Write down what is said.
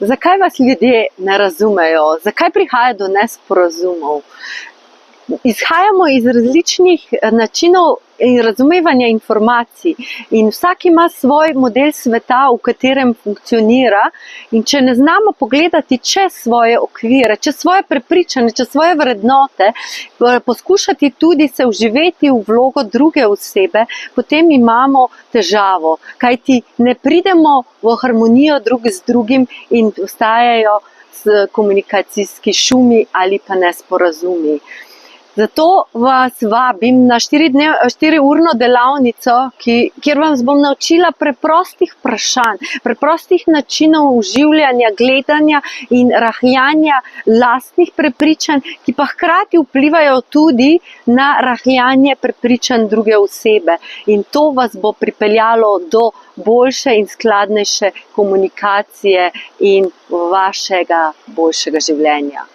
Zakaj vas ljudje ne razumejo? Zakaj prihaja do nesporazumov? Izhajamo iz različnih načinov in razumevanja informacij in vsak ima svoj model sveta, v katerem funkcionira, in če ne znamo pogledati čez svoje okvire, čez svoje prepričanje, čez svoje vrednote, poskušati tudi se vživeti v vlogo druge osebe, potem imamo težavo, kajti ne pridemo v harmonijo drug z drugim in vstajajo komunikacijski šumi ali pa nesporazumi. Zato vas vabim na 4-urno delavnico, kjer vas bom naučila preprostih vprašanj, preprostih načinov življenja, gledanja in rahljanja lastnih prepričanj, ki pa hkrati vplivajo tudi na rahljanje prepričanj druge osebe. In to vas bo pripeljalo do boljše in skladnejše komunikacije in vašega boljšega življenja.